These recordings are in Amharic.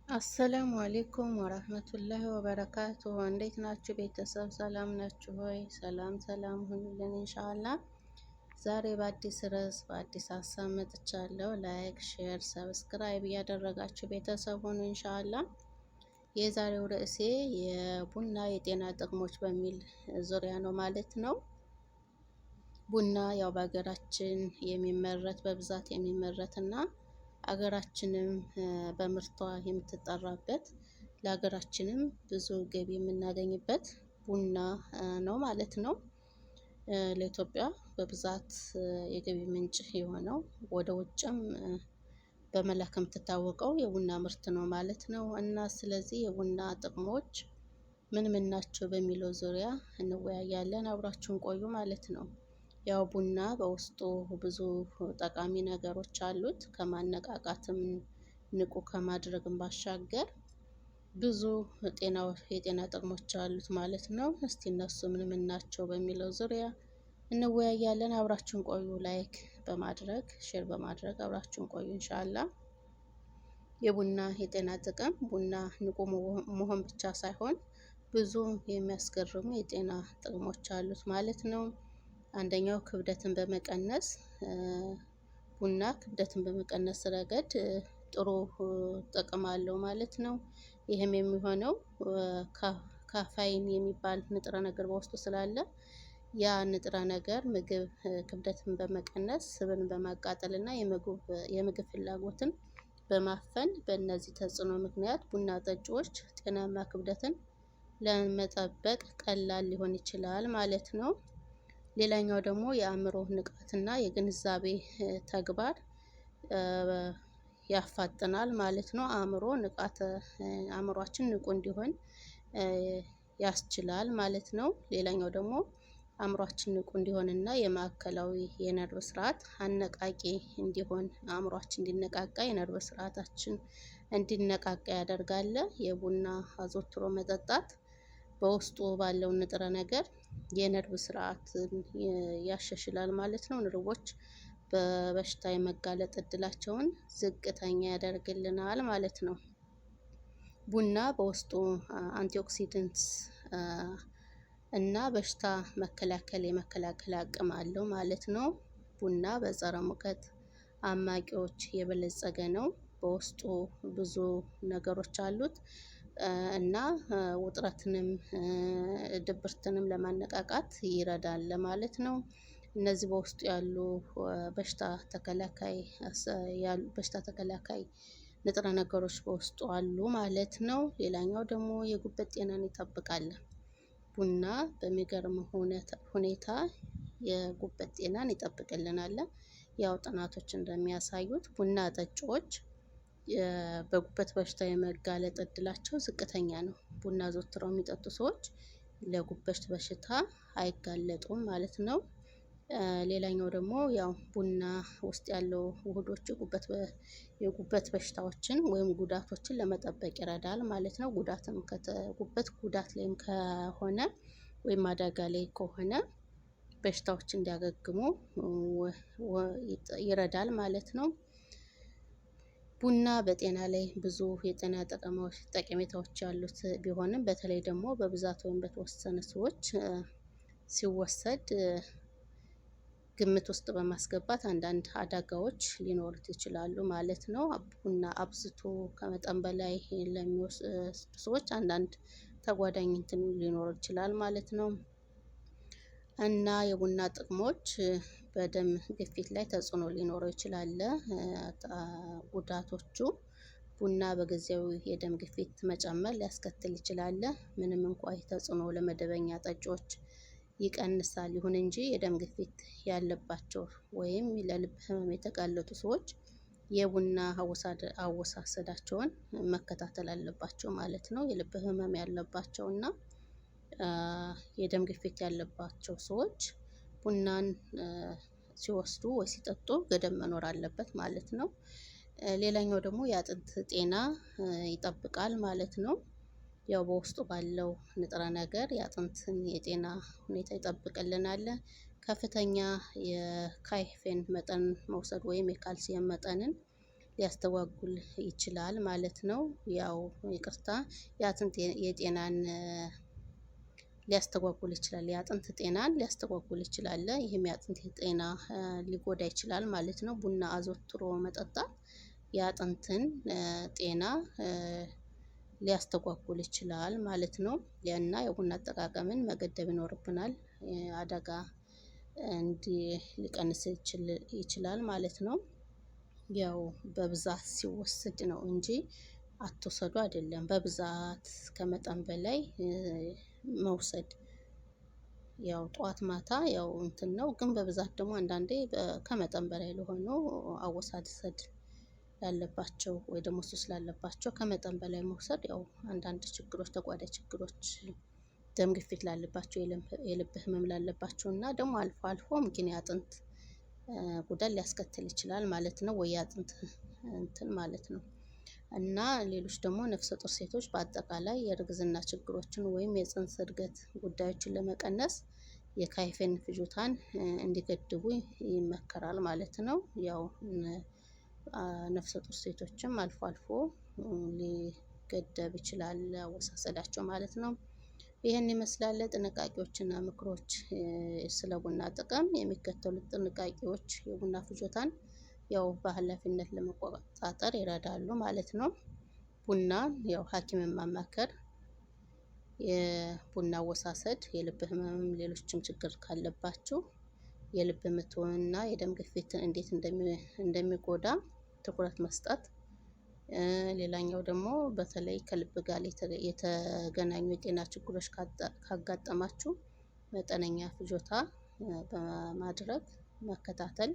አሰላሙ አሌይኩም ወራህመቱላሂ ወበረካቱ። እንዴት ናችሁ ቤተሰብ? ሰላም ናችሁ ሆይ? ሰላም ሁኑልን ኢንሻአላ። ዛሬ በአዲስ ርዕስ በአዲስ ሀሳብ መጥቻለሁ። ላይክ፣ ሼር፣ ሰብስክራይብ እያደረጋችሁ ቤተሰብ ሁኑ ኢንሻአላ። የዛሬው ርዕሴ የቡና የጤና ጥቅሞች በሚል ዙሪያ ነው ማለት ነው። ቡና ያው በሀገራችን የሚመረት በብዛት የሚመረት እና አገራችንም በምርቷ የምትጠራበት ለሀገራችንም ብዙ ገቢ የምናገኝበት ቡና ነው ማለት ነው። ለኢትዮጵያ በብዛት የገቢ ምንጭ የሆነው ወደ ውጭም በመላክ የምትታወቀው የቡና ምርት ነው ማለት ነው። እና ስለዚህ የቡና ጥቅሞች ምን ምን ናቸው በሚለው ዙሪያ እንወያያለን። አብራችሁን ቆዩ ማለት ነው። ያው ቡና በውስጡ ብዙ ጠቃሚ ነገሮች አሉት። ከማነቃቃትም ንቁ ከማድረግም ባሻገር ብዙ የጤና ጥቅሞች አሉት ማለት ነው። እስቲ እነሱ ምን ምን ናቸው በሚለው ዙሪያ እንወያያለን። አብራችሁን ቆዩ። ላይክ በማድረግ ሼር በማድረግ አብራችሁን ቆዩ ኢንሻአላ። የቡና የጤና ጥቅም ቡና ንቁ መሆን ብቻ ሳይሆን ብዙ የሚያስገርሙ የጤና ጥቅሞች አሉት ማለት ነው። አንደኛው ክብደትን በመቀነስ ቡና ክብደትን በመቀነስ ረገድ ጥሩ ጥቅም አለው ማለት ነው። ይህም የሚሆነው ካፋይን የሚባል ንጥረ ነገር በውስጡ ስላለ ያ ንጥረ ነገር ምግብ ክብደትን በመቀነስ ስብን በማቃጠል እና የምግብ ፍላጎትን በማፈን በእነዚህ ተጽዕኖ ምክንያት ቡና ጠጪዎች ጤናማ ክብደትን ለመጠበቅ ቀላል ሊሆን ይችላል ማለት ነው። ሌላኛው ደግሞ የአእምሮ ንቃትና የግንዛቤ ተግባር ያፋጥናል ማለት ነው። አእምሯችን ንቁ እንዲሆን ያስችላል ማለት ነው። ሌላኛው ደግሞ አእምሯችን ንቁ እንዲሆንና የማዕከላዊ የነርቭ ስርዓት አነቃቂ እንዲሆን አእምሯችን እንዲነቃቃ የነርቭ ስርዓታችን እንዲነቃቃ ያደርጋል። የቡና አዘውትሮ መጠጣት በውስጡ ባለው ንጥረ ነገር የነርቭ ስርዓትን ያሻሽላል ማለት ነው። ነርቮች በበሽታ የመጋለጥ እድላቸውን ዝቅተኛ ያደርግልናል ማለት ነው። ቡና በውስጡ አንቲኦክሲደንትስ እና በሽታ የመከላከል አቅም አለው ማለት ነው። ቡና በጸረ ሙቀት አማቂዎች የበለጸገ ነው። በውስጡ ብዙ ነገሮች አሉት እና ውጥረትንም ድብርትንም ለማነቃቃት ይረዳል ማለት ነው። እነዚህ በውስጡ ያሉ በሽታ ተከላካይ ንጥረ ነገሮች በውስጡ አሉ ማለት ነው። ሌላኛው ደግሞ የጉበት ጤናን ይጠብቃል። ቡና በሚገርም ሁኔታ የጉበት ጤናን ይጠብቅልናል። ያው ጥናቶች እንደሚያሳዩት ቡና ጠጪዎች በጉበት በሽታ የመጋለጥ እድላቸው ዝቅተኛ ነው። ቡና ዘወትረው የሚጠጡ ሰዎች ለጉበት በሽታ አይጋለጡም ማለት ነው። ሌላኛው ደግሞ ያው ቡና ውስጥ ያለው ውህዶች የጉበት በሽታዎችን ወይም ጉዳቶችን ለመጠበቅ ይረዳል ማለት ነው። ጉበት ጉዳት ላይም ከሆነ ወይም አደጋ ላይ ከሆነ በሽታዎች እንዲያገግሙ ይረዳል ማለት ነው። ቡና በጤና ላይ ብዙ የጤና ጠቀሜታዎች ያሉት ቢሆንም በተለይ ደግሞ በብዛት ወይም በተወሰነ ሰዎች ሲወሰድ ግምት ውስጥ በማስገባት አንዳንድ አደጋዎች ሊኖሩት ይችላሉ ማለት ነው። ቡና አብዝቶ ከመጠን በላይ ለሚወስዱ ሰዎች አንዳንድ ተጓዳኝ እንትን ሊኖር ይችላል ማለት ነው። እና የቡና ጥቅሞች በደም ግፊት ላይ ተጽዕኖ ሊኖረው ይችላል። ጉዳቶቹ ቡና በጊዜያዊ የደም ግፊት መጨመር ሊያስከትል ይችላል። ምንም እንኳን ተጽዕኖ ለመደበኛ ጠጪዎች ይቀንሳል። ይሁን እንጂ የደም ግፊት ያለባቸው ወይም ለልብ ህመም የተጋለጡ ሰዎች የቡና አወሳሰዳቸውን መከታተል አለባቸው ማለት ነው። የልብ ህመም ያለባቸው እና የደም ግፊት ያለባቸው ሰዎች ቡናን ሲወስዱ ወይ ሲጠጡ ገደብ መኖር አለበት ማለት ነው። ሌላኛው ደግሞ የአጥንት ጤና ይጠብቃል ማለት ነው። ያው በውስጡ ባለው ንጥረ ነገር የአጥንትን የጤና ሁኔታ ይጠብቅልናል። ከፍተኛ የካይፌን መጠን መውሰድ ወይም የካልሲየም መጠንን ሊያስተጓጉል ይችላል ማለት ነው። ያው ይቅርታ የአጥንት የጤናን ሊያስተጓጉል ይችላል። የአጥንት ጤናን ሊያስተጓጉል ይችላል። ይህም የአጥንት ጤና ሊጎዳ ይችላል ማለት ነው። ቡና አዘውትሮ መጠጣት የአጥንትን ጤና ሊያስተጓጉል ይችላል ማለት ነው። እና የቡና አጠቃቀምን መገደብ ይኖርብናል። አደጋ ሊቀንስ ይችላል ማለት ነው። ያው በብዛት ሲወሰድ ነው እንጂ አትወሰዱ አይደለም። በብዛት ከመጠን በላይ መውሰድ ያው ጠዋት ማታ ያው እንትን ነው። ግን በብዛት ደግሞ አንዳንዴ ከመጠን በላይ ለሆኑ አወሳሰድ ላለባቸው ወይ ደግሞ ሱስ ላለባቸው ከመጠን በላይ መውሰድ ያው አንዳንድ ችግሮች፣ ተጓዳኝ ችግሮች፣ ደም ግፊት ላለባቸው፣ የልብ ህመም ላለባቸው እና ደግሞ አልፎ አልፎም ግን የአጥንት ጉዳት ሊያስከትል ይችላል ማለት ነው። ወይ የአጥንት እንትን ማለት ነው። እና ሌሎች ደግሞ ነፍሰ ጡር ሴቶች በአጠቃላይ የእርግዝና ችግሮችን ወይም የፅንስ እድገት ጉዳዮችን ለመቀነስ የካይፌን ፍጆታን እንዲገድቡ ይመከራል ማለት ነው። ያው ነፍሰ ጡር ሴቶችም አልፎ አልፎ ሊገደብ ይችላል አወሳሰዳቸው ማለት ነው። ይህን ይመስላል ጥንቃቄዎችና ምክሮች ስለ ቡና ጥቅም። የሚከተሉት ጥንቃቄዎች የቡና ፍጆታን ያው በኃላፊነት ለመቆጣጠር ይረዳሉ ማለት ነው። ቡና ያው ሐኪምን ማማከር፣ የቡና አወሳሰድ፣ የልብ ህመም፣ ሌሎችም ችግር ካለባችሁ የልብ ምትንና የደም ግፊትን እንዴት እንደሚጎዳ ትኩረት መስጠት። ሌላኛው ደግሞ በተለይ ከልብ ጋር የተገናኙ የጤና ችግሮች ካጋጠማችሁ መጠነኛ ፍጆታ በማድረግ መከታተል።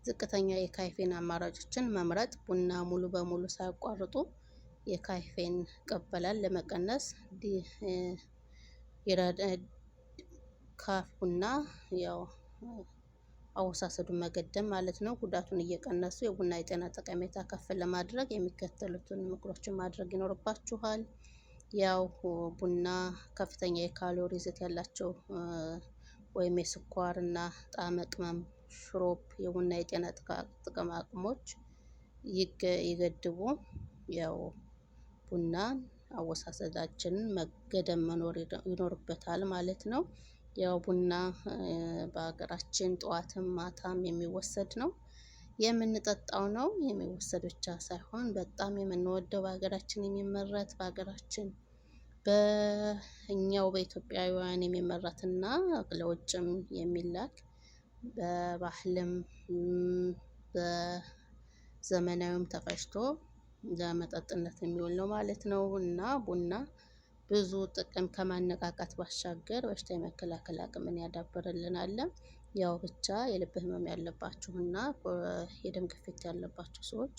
ዝቅተኛ የካይፌን አማራጮችን መምረጥ። ቡና ሙሉ በሙሉ ሳያቋርጡ የካይፌን ቅበላን ለመቀነስ ካፍ ቡና ያው አወሳሰዱን መገደብ ማለት ነው። ጉዳቱን እየቀነሱ የቡና የጤና ጠቀሜታ ከፍ ለማድረግ የሚከተሉትን ምክሮችን ማድረግ ይኖርባችኋል። ያው ቡና ከፍተኛ የካሎሪ ይዘት ያላቸው ወይም የስኳር እና ጣዕመ ቅመም፣ ሽሮፕ የቡና የጤና ጥቅም አቅሞች ይገድቡ። ያው ቡና አወሳሰዳችንን መገደብ መኖር ይኖርበታል ማለት ነው። ያው ቡና በሀገራችን ጠዋትም ማታም የሚወሰድ ነው፣ የምንጠጣው ነው። የሚወሰድ ብቻ ሳይሆን በጣም የምንወደው በሀገራችን የሚመረት በሀገራችን በእኛው በኢትዮጵያውያን የሚመረትና ለውጭም የሚላክ በባህልም በዘመናዊም ተፈጭቶ ለመጠጥነት የሚውል ነው ማለት ነው። እና ቡና ብዙ ጥቅም ከማነቃቃት ባሻገር በሽታ የመከላከል አቅምን ያዳብርልናል። ያው ብቻ የልብ ህመም ያለባችሁና የደም ግፊት ያለባችሁ ሰዎች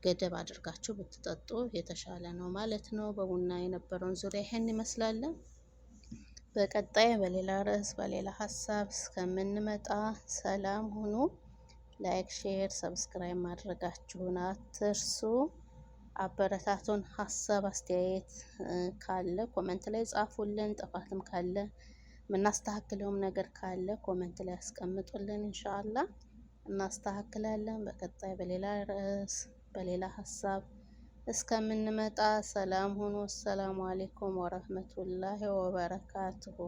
ገደብ አድርጋችሁ ብትጠጡ የተሻለ ነው ማለት ነው። በቡና የነበረውን ዙሪያ ይሄን ይመስላል። በቀጣይ በሌላ ርዕስ በሌላ ሀሳብ እስከምንመጣ ሰላም ሁኑ። ላይክ፣ ሼር፣ ሰብስክራይብ ማድረጋችሁን አትርሱ። አበረታቱን። ሀሳብ አስተያየት ካለ ኮመንት ላይ ጻፉልን። ጥፋትም ካለ የምናስተካክለውም ነገር ካለ ኮመንት ላይ አስቀምጡልን። ኢንሻአላህ እናስተካክላለን። በቀጣይ በሌላ ርዕስ በሌላ ሀሳብ እስከምንመጣ ሰላም ሁኑ። አሰላሙ አሌይኩም ወረህመቱላሂ ወበረካቱሁ።